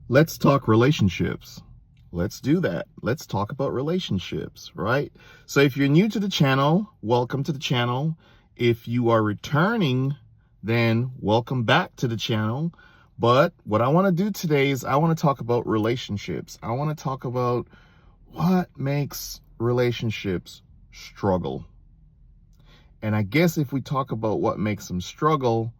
Let's talk relationships. Let's do that. Let's talk about relationships, right? So if you're new to the channel, welcome to the channel. If you are returning, then welcome back to the channel. But what I want to do today is I want to talk about relationships. I want to talk about what makes relationships struggle. And I guess if we talk about what makes them struggle,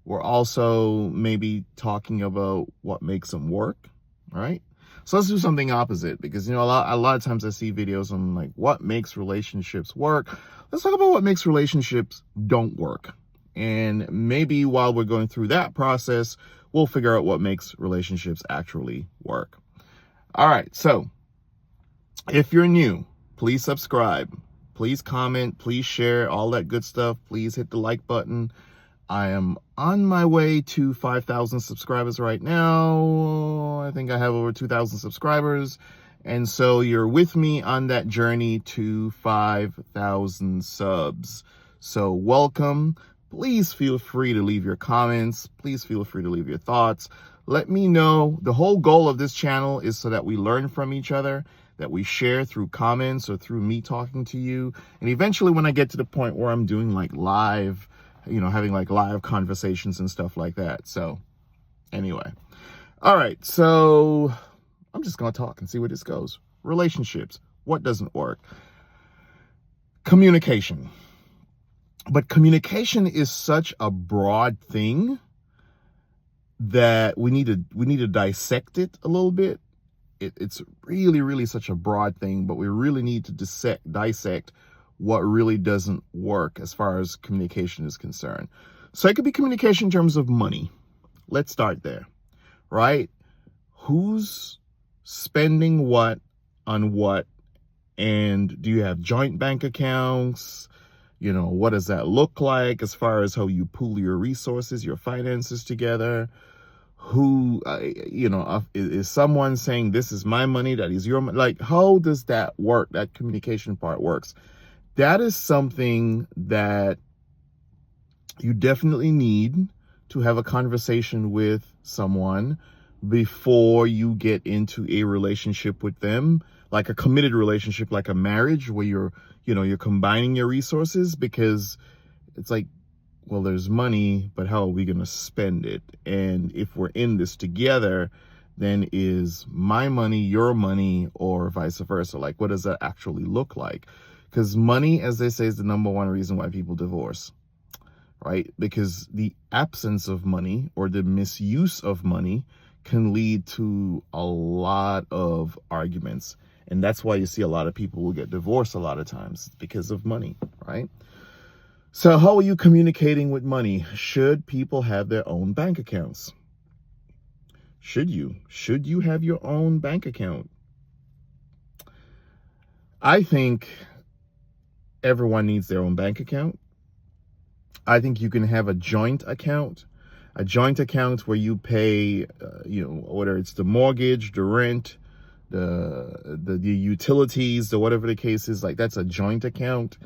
we're also maybe talking about what makes them work, right? So let's do something opposite, because, a lot of times I see videos on like what makes relationships work. Let's talk about what makes relationships don't work. And maybe while we're going through that process, we'll figure out what makes relationships actually work. All right. So if you're new, please subscribe, please comment, please share, all that good stuff. Please hit the like button. I am on my way to 5,000 subscribers right now. I think I have over 2,000 subscribers. And so you're with me on that journey to 5,000 subs. So welcome. Please feel free to leave your comments. Please feel free to leave your thoughts. Let me know. The whole goal of this channel is so that we learn from each other, that we share through comments or through me talking to you. And eventually when I get to the point where I'm doing like live, having like live conversations and stuff like that. So anyway, all right. So I'm just going to talk and see where this goes. Relationships. What doesn't work? Communication. But communication is such a broad thing that we need to dissect it a little bit. It's really, really such a broad thing, but we really need to dissect what really doesn't work as far as communication is concerned. So it could be communication in terms of money. Let's start there, right? Who's spending what on what? And do you have joint bank accounts? What does that look like as far as how you pool your resources, your finances together? Who, is someone saying this is my money, that is your money? Like, how does that work? That communication part works. That is something that you definitely need to have a conversation with someone before you get into a relationship with them, like a committed relationship, like a marriage where you're combining your resources, because it's like, well, there's money, but how are we going to spend it? And if we're in this together, then is my money your money, or vice versa? Like, what does that actually look like? Because money, as they say, is the number one reason why people divorce, right? Because the absence of money or the misuse of money can lead to a lot of arguments. And that's why you see a lot of people will get divorced a lot of times, because of money, right? So how are you communicating with money? Should people have their own bank accounts? Should you have your own bank account? I think everyone needs their own bank account. I think you can have a joint account where you pay, whether it's the mortgage, the rent, the utilities, or whatever the case is. Like, that's a joint account.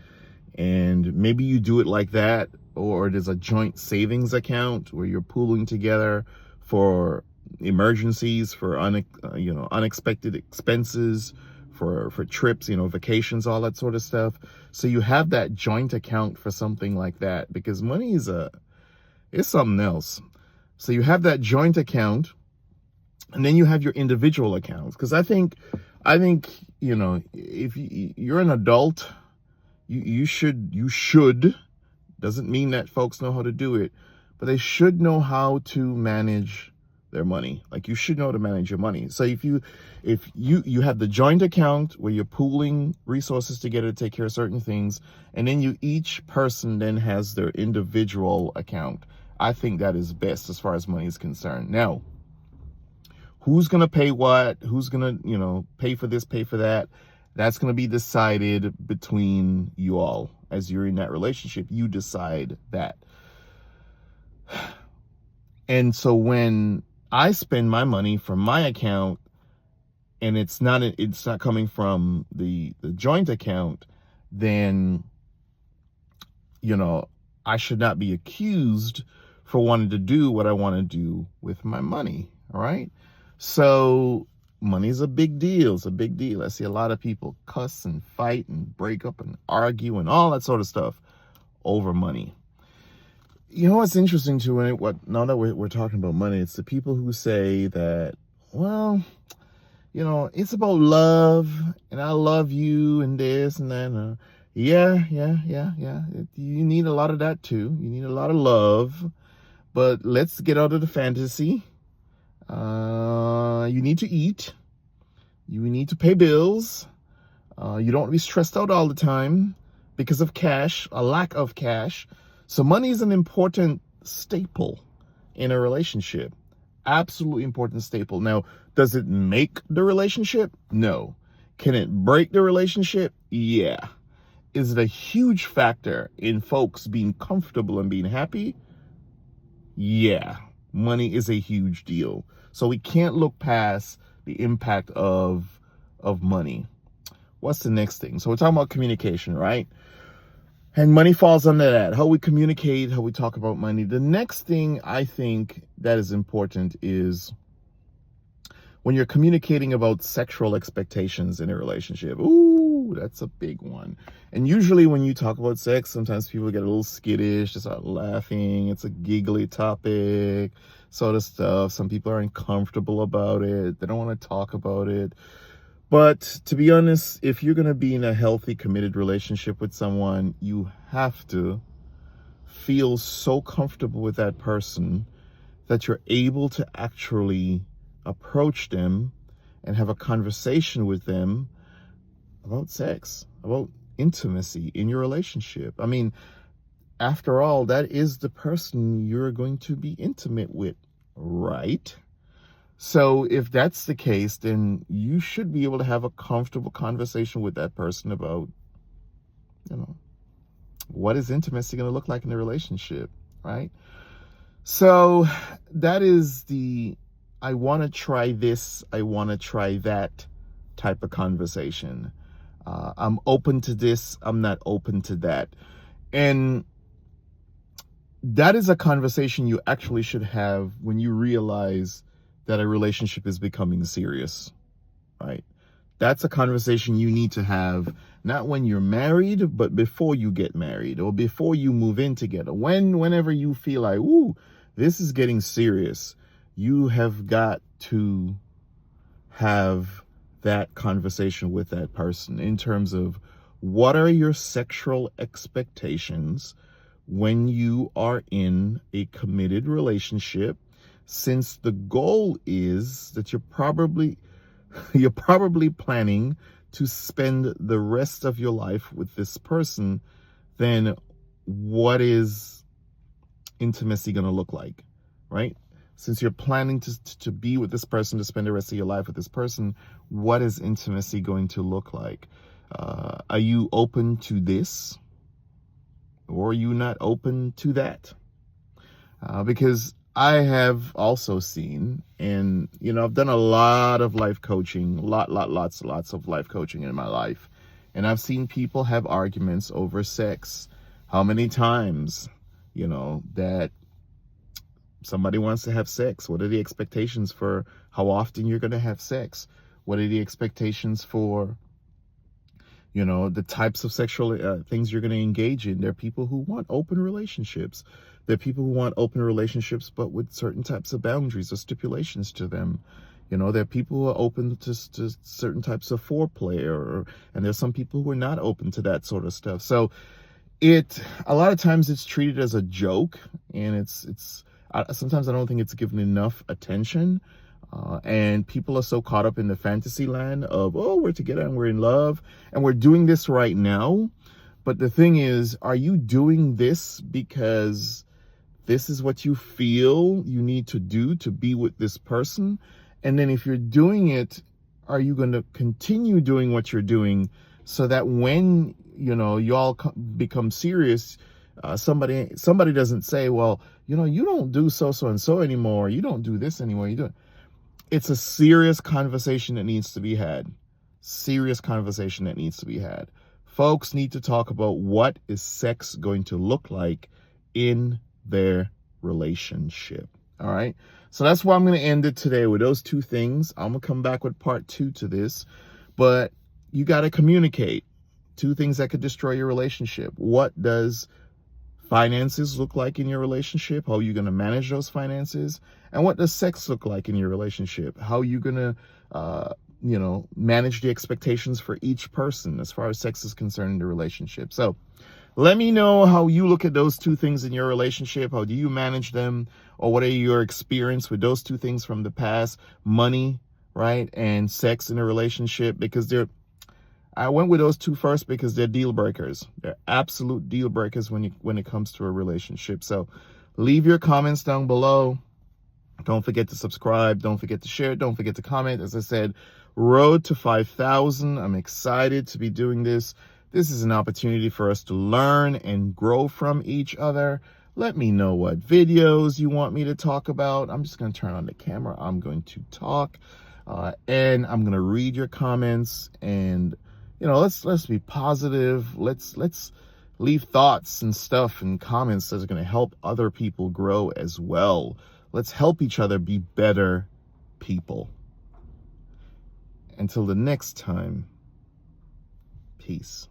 And maybe you do it like that, or there's a joint savings account where you're pooling together for emergencies, for unexpected expenses, for trips, vacations, all that sort of stuff. So you have that joint account for something like that, because money is something else. So you have that joint account, and then you have your individual accounts. Because I think if you're an adult, you should, doesn't mean that folks know how to do it, but they should know how to manage their money. Like, you should know how to manage your money. So if you have the joint account where you're pooling resources together to take care of certain things, and then each person then has their individual account, I think that is best as far as money is concerned. Now, who's going to pay what? Who's going to, pay for this, pay for that? That's going to be decided between you all. As you're in that relationship, you decide that. And so when I spend my money from my account, and it's not coming from the joint account, then, I should not be accused for wanting to do what I want to do with my money. All right. So money's a big deal. It's a big deal. I see a lot of people cuss and fight and break up and argue and all that sort of stuff over money. You know what's interesting too, now that we're talking about money, it's the people who say that, well, it's about love, and I love you, and this and that. Yeah. You need a lot of that too. You need a lot of love, but let's get out of the fantasy. You need to eat. You need to pay bills. You don't want to be stressed out all the time because of cash, a lack of cash. So money is an important staple in a relationship. Absolutely important staple. Now, does it make the relationship? No. Can it break the relationship? Yeah. Is it a huge factor in folks being comfortable and being happy? Yeah. Money is a huge deal. So we can't look past the impact of money. What's the next thing? So we're talking about communication, right? And money falls under that. How we communicate, how we talk about money. The next thing I think that is important is when you're communicating about sexual expectations in a relationship. Ooh, that's a big one. And usually when you talk about sex, sometimes people get a little skittish, just start laughing. It's a giggly topic, sort of stuff. Some people are uncomfortable about it. They don't want to talk about it. But to be honest, if you're going to be in a healthy, committed relationship with someone, you have to feel so comfortable with that person that you're able to actually approach them and have a conversation with them about sex, about intimacy in your relationship. I mean, after all, that is the person you're going to be intimate with, right? So if that's the case, then you should be able to have a comfortable conversation with that person about, what is intimacy going to look like in the relationship, right? So that is I want to try this, I want to try that type of conversation. I'm open to this, I'm not open to that. And that is a conversation you actually should have when you realize that a relationship is becoming serious, right? That's a conversation you need to have, not when you're married, but before you get married or before you move in together. Whenever you feel like, ooh, this is getting serious, you have got to have that conversation with that person in terms of what are your sexual expectations when you are in a committed relationship, since the goal is that you're probably planning to spend the rest of your life with this person. Then what is intimacy going to look like, right? Since you're planning to be with this person, to spend the rest of your life with this person, what is intimacy going to look like? Are you open to this, or are you not open to that? Because I have also seen, and I've done a lot of life coaching, lots of life coaching in my life, and I've seen people have arguments over sex. How many times, that somebody wants to have sex? What are the expectations for how often you're going to have sex? What are the expectations for, the types of sexual things you're going to engage in? There are people who want open relationships. There are people who want open relationships, but with certain types of boundaries or stipulations to them. There are people who are open to certain types of foreplay, and there's some people who are not open to that sort of stuff. So a lot of times it's treated as a joke, and sometimes I don't think it's given enough attention. And people are so caught up in the fantasy land of, oh, we're together and we're in love and we're doing this right now. But the thing is, are you doing this because this is what you feel you need to do to be with this person? And then if you're doing it, are you going to continue doing what you're doing so that when, you all become serious, somebody doesn't say, well, you don't do so and so anymore. You don't do this anymore. You do. It's a serious conversation that needs to be had. Serious conversation that needs to be had. Folks need to talk about what is sex going to look like in their relationship. All right. So that's why I'm going to end it today with those two things. I'm going to come back with part 2 to this, but you got to communicate. Two things that could destroy your relationship. What does finances look like in your relationship? How are you going to manage those finances? And what does sex look like in your relationship? How are you going to, manage the expectations for each person as far as sex is concerned in the relationship? So let me know how you look at those two things in your relationship. How do you manage them? Or what are your experience with those two things from the past? Money, right? And sex in a relationship, because I went with those two first because they're deal breakers. They're absolute deal breakers when it comes to a relationship. So leave your comments down below. Don't forget to subscribe. Don't forget to share. Don't forget to comment. As I said, road to 5,000. I'm excited to be doing this. This is an opportunity for us to learn and grow from each other. Let me know what videos you want me to talk about. I'm just going to turn on the camera. I'm going to talk, and I'm going to read your comments. And let's be positive. Let's leave thoughts and stuff and comments that's going to help other people grow as well. Let's help each other be better people. Until the next time, peace.